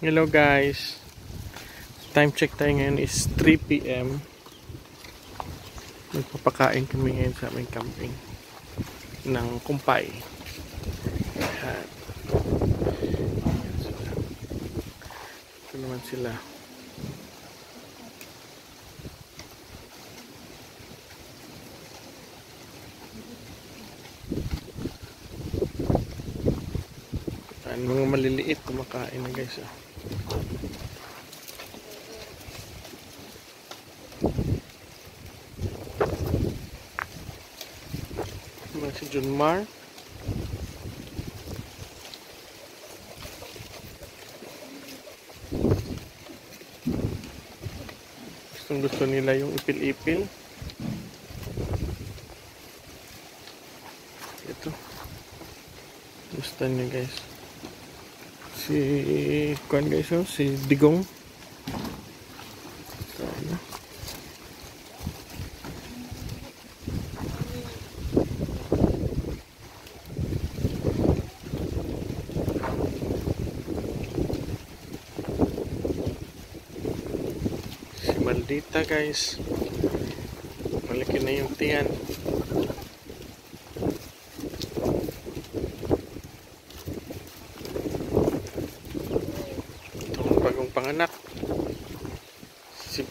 Hello guys. Time check tayo ngayon is 3 PM. Magpapakain kami ngayon sa aming camping ng kumpay. Ayan. Ito naman sila. Ayan, mga maliliit kumakain na guys. Si Junmar. Gusto nila yung ipil-ipil. Ito. Gusto niya guys. Si kuan guys, oh, si Digong. Ito, ano? Maldita guys, malaki na yung tiyan. Itong bagong panganak.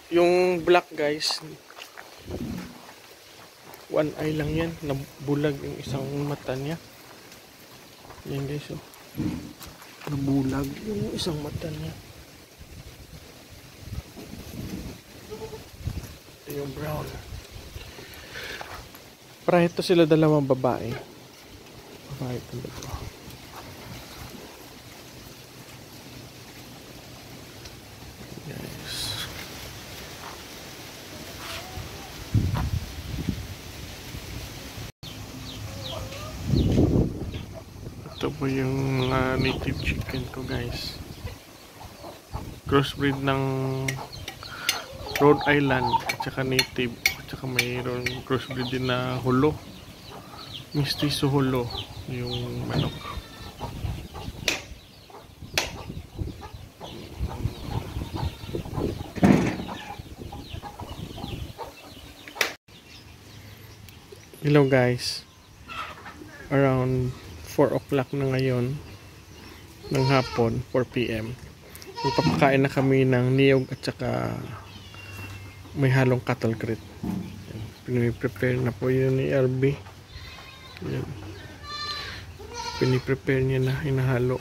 Yung black guys, one eye lang yan, nabulag yung isang mata niya. Yan guys, oh. Nabulag yung isang mata niya. Yung brown. Para ito sila dalawang babae. Babae talaga. Guys. Ito po yung native chicken ko guys. Crossbreed ng Rhode Island at saka native at saka mayroon crossbreed din na hulo, mestizo hulo yung manok. Hello guys, around 4 o'clock na ngayon ng hapon, 4 PM. Magpapakain na kami ng niyog at saka may halong cattle grit. Piniprepare na po yun ni RB. Yan. Piniprepare niya na, hinahalo.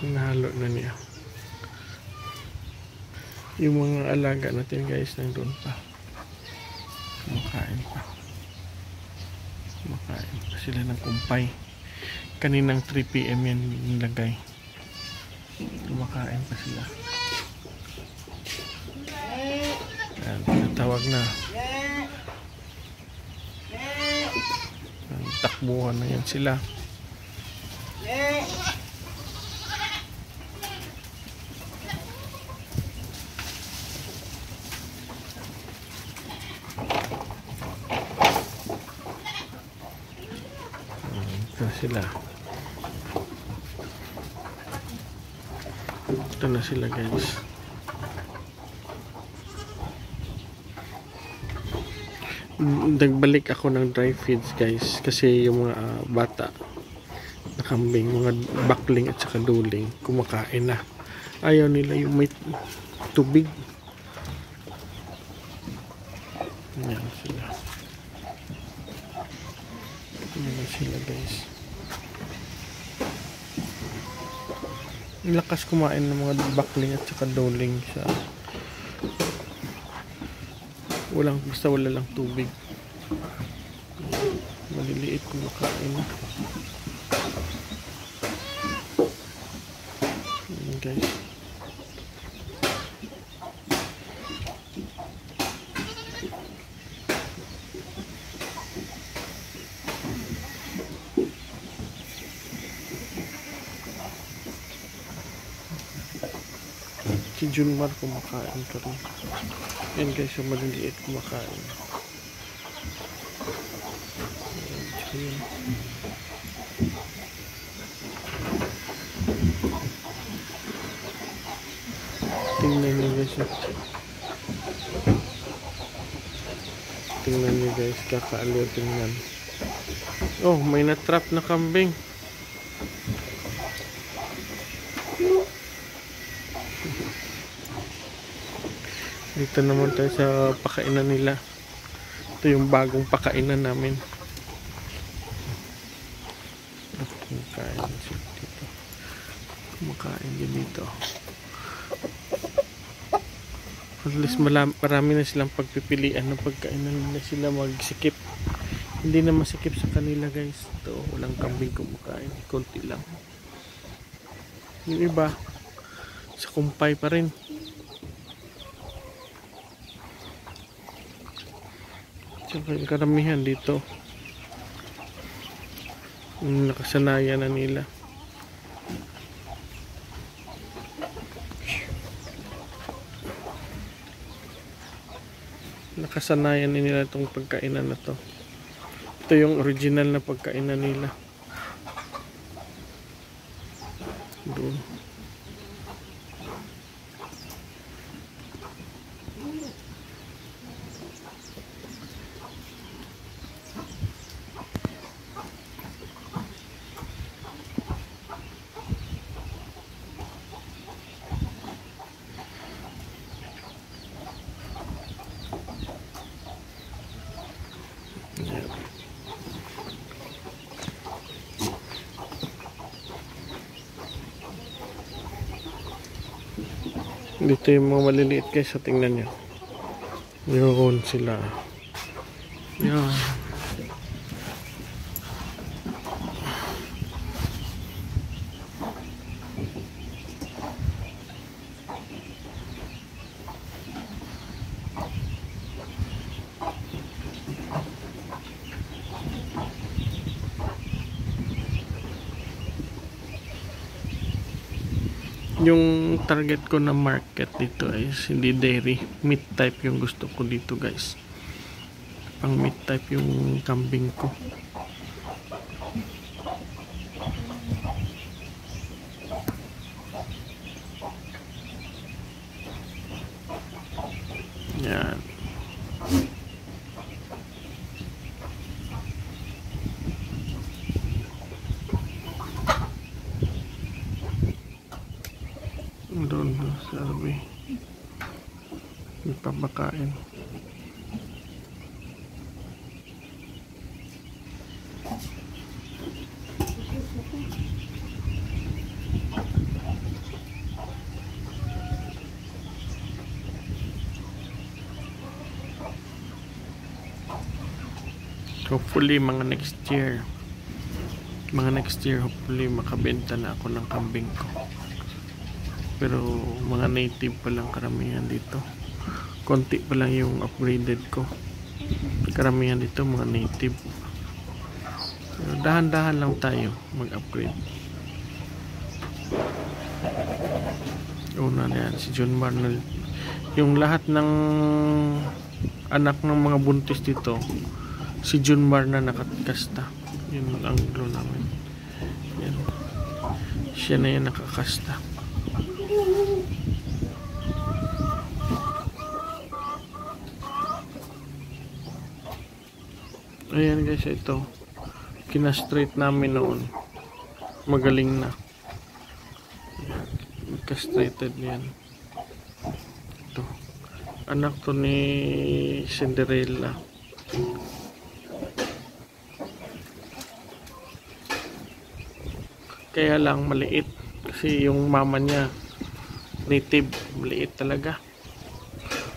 Hinahalo na niya. Yung mga alaga natin guys nandun pa. Kumakain pa. Kumakain pa sila ng kumpay. Kaninang 3 PM yan nilagay. Kumakain pa sila. Tawag na. Takbuhan na yan sila. Ito sila. Ito na sila guys. Nagbalik ako ng dry feeds guys kasi yung mga bata na kambing, mga bakling at saka duling kumakain na. Ayaw nila yung may tubig. Yan sila. Yan sila guys. Lakas kumain ng mga bakling at saka duling sa basta wala lang tubig. Maliliit kumakain. Ayan guys. Si Junmar kumakain ka rin. Yan guys, yung maliliit kumakain. Ayan. tingnan nyo guys. Tingnan nyo guys, kakaaliw tingnan. Oh, may na-trap na kambing. Dito naman tayo sa pakainan nila. Ito yung bagong pakainan namin. Kumakain siya dito. Kumakain din dito. At least marami na silang pagpipilian ng pagkainan nila sila magsikip. Hindi na masikip sa kanila guys. Ito, walang kambing kumakain. Konti lang. Yung iba, sa kumpay pa rin. Siyempre, karamihan dito. Nakasanayan na nila. Nakasanayan nila itong pagkainan na to. Ito yung original na pagkainan nila. Doon. Dito yung mga maliliit guys, so tingnan nyo. Yun sila. Yan. Yung target ko na market dito is hindi dairy, meat type yung gusto ko dito guys. Pang meat type yung kambing ko. Yan. Doon sa army ipapakain. Hopefully mga next year hopefully makabenta na ako ng kambing ko. Pero mga native pa lang karamihan dito. Konti pa lang yung upgraded ko. Karamihan dito mga native. Pero dahan-dahan lang tayo mag-upgrade. Una na yan, si John Marnell. Yung lahat ng anak ng mga buntis dito, si John Marna nakakasta. Yun ang anglo namin. Yan. Siya na yan nakakasta. Ayan guys, ito kina-straight namin noon, magaling na. Ka-straighted yan. Ito anak to ni Cinderella. Kaya lang maliit kasi yung mama niya native, maliit talaga.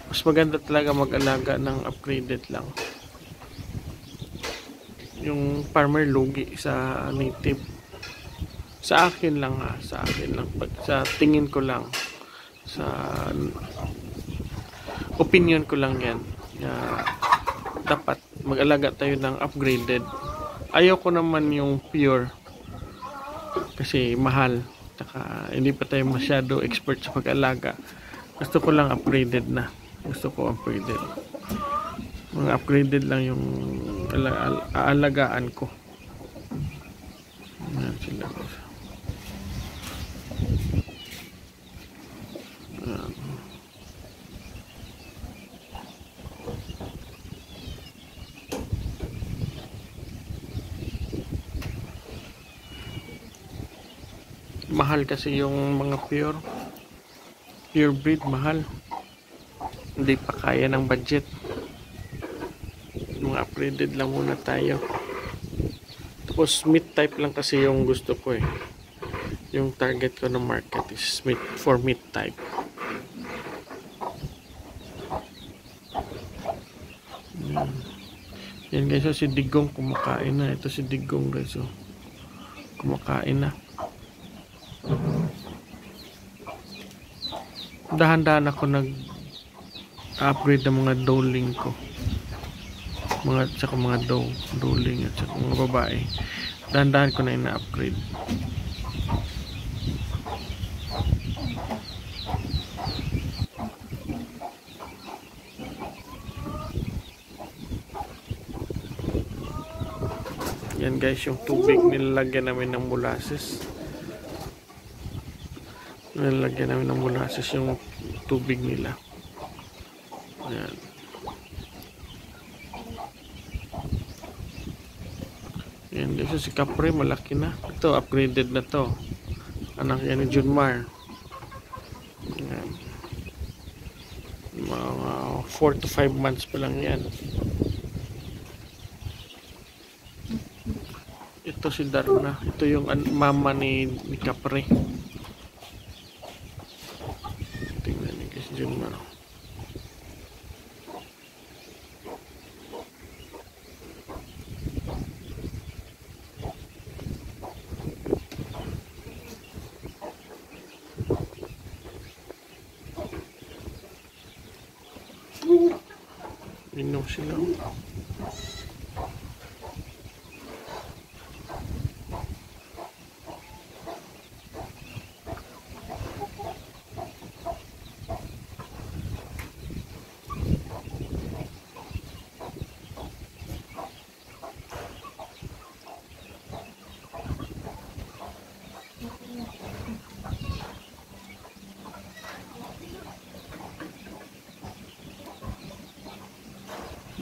Mas maganda talaga mag-alaga ng upgraded lang. Yung farmer lugi sa native. Sa akin lang ha, sa akin lang. Pag sa tingin ko lang, sa opinion ko lang yan, dapat mag-alaga tayo ng upgraded. Ayaw ko naman yung pure kasi mahal. Taka, hindi pa tayo masyado expert sa pag-alaga. Gusto ko lang upgraded na. Gusto ko upgraded. Mga upgraded lang yung aalagaan ko. Ayan sila. Ayan. Mahal kasi yung mga pure breed, mahal. Hindi pa kaya ng budget. Mga upgraded lang muna tayo. Tapos meat type lang kasi yung gusto ko eh. Yung target ko na market is meat type. Yan guys, so si Digong kumakain na. Ito si Digong guys, so kumakain na. Dahan-dahan ako nag-upgrade ng mga doling ko. Tsaka mga doling at saka mga babae. Dahan-dahan ko na ina-upgrade. Yan guys, yung tubig nilalagyan namin ng molasses. Nilalagyan namin ng molasses yung tubig nila. Yan. Yan guys, si Capre malaki na. Ito, upgraded na to. Anak yan ni Junmar. Yan. Mga 4 to 5 months pa lang yan. Ito si Darna. Ito yung mama ni Capre. Tingnan niyo guys, Junmar. Inom sila.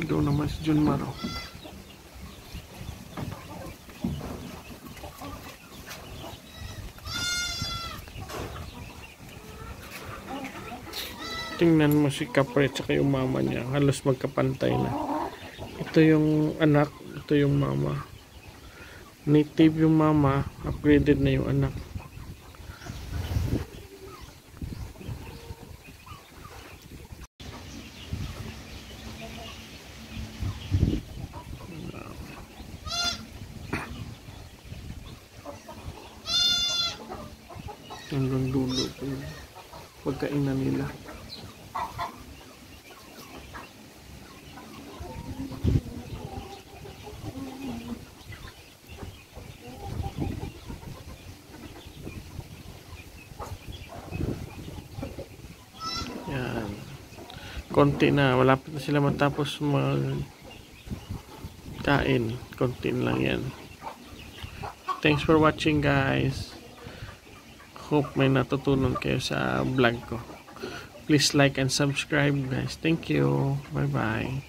Doon naman si Junmar. Tingnan mo si Capre at yung mama niya. Halos magkapantay na. Ito yung anak. Ito yung mama. Native yung mama. Upgraded na yung anak. Hanggang dulo po yung pagkainan nila. Yan. Konti na. Malapit na sila matapos magkain. Konti lang yan. Thanks for watching guys. Hope may natutunan kayo sa vlog ko. Please like and subscribe guys. Thank you. Bye bye.